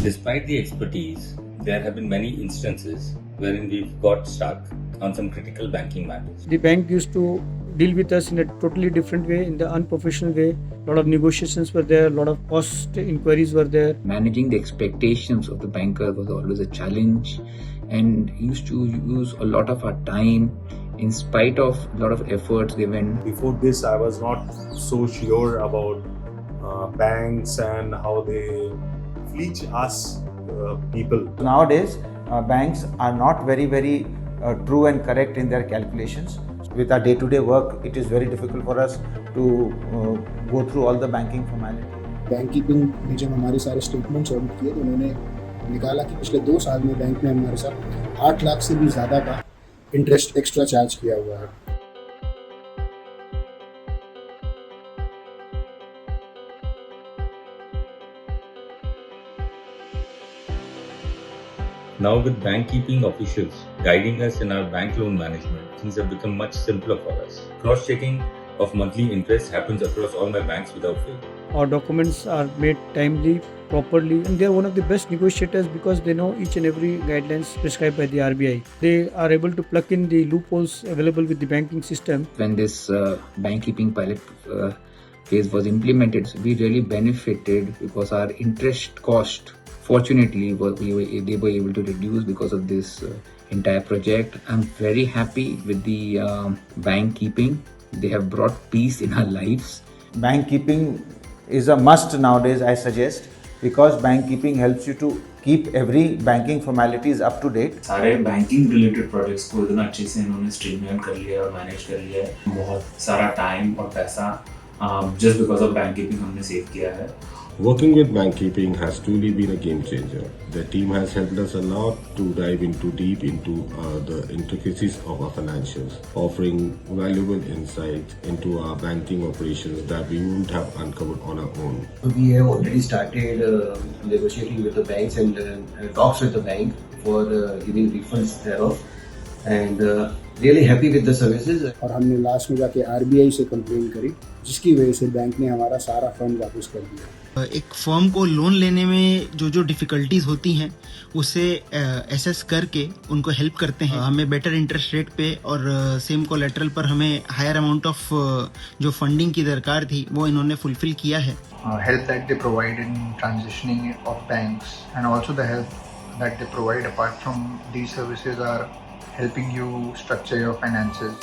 Despite the expertise, there have been many instances wherein we've got stuck on some critical banking matters. The bank used to deal with us in a totally different way, in the unprofessional way. A lot of negotiations were there, a lot of cost inquiries were there. Managing the expectations of the banker was always a challenge, and used to use a lot of our time in spite of a lot of efforts given. Before this, I was not so sure about banks and how they fleece us people. Nowadays, banks are not very true and correct in their calculations. With our day-to-day work, it is very difficult for us to go through all the banking formality. Bank keeping ने जब हमारे सारे statements audit किए तो उन्होंने निकाला कि पिछले 2 साल में बैंक ने हमारे साथ 8 लाख से भी ज़्यादा का इंटरेस्ट एक्स्ट्रा चार्ज किया हुआ है. Now, with bank keeping officials guiding us in our bank loan management, things have become much simpler for us. Cross-checking of monthly interest happens across all my banks without fail. Our documents are made timely, properly, and they are one of the best negotiators because they know each and every guidelines prescribed by the RBI. They are able to plug in the loopholes available with the banking system. When this bank keeping pilot phase was implemented, we really benefited because our interest cost, fortunately, they were able to reduce because of this entire project. I'm very happy with the bank keeping. They have brought peace in our lives. Bank keeping is a must nowadays, I suggest, because bank keeping helps you to keep every banking formalities up to date. सारे banking related projects को इतना अच्छे से इन्होंने streamline कर लिया और manage कर लिया है. बहुत सारा टाइम और पैसा just because of bank keeping हमने सेव किया है. Working with bank keeping has truly been a game changer. The team has helped us a lot to dive deep into the intricacies of our financials, offering valuable insights into our banking operations that we wouldn't have uncovered on our own. We have already started negotiating with the banks and talks with the bank for giving refunds thereof, and really happy with the services. और हमने last में जाके RBI से complain करी, जिसकी वजह से bank ने हमारा सारा फंड वापस कर दिया. एक फर्म को लोन लेने में जो डिफ़िकल्टीज होती हैं उसे एसेस करके उनको हेल्प करते हैं. हमें बेटर इंटरेस्ट रेट पे और सेम कोलेटरल पर हमें हायर अमाउंट ऑफ जो फंडिंग की दरकार थी वो इन्होंने फुलफिल किया है. Help that they provide in transitioning of banks, and also the help that they provide apart from these services are helping you structure your finances.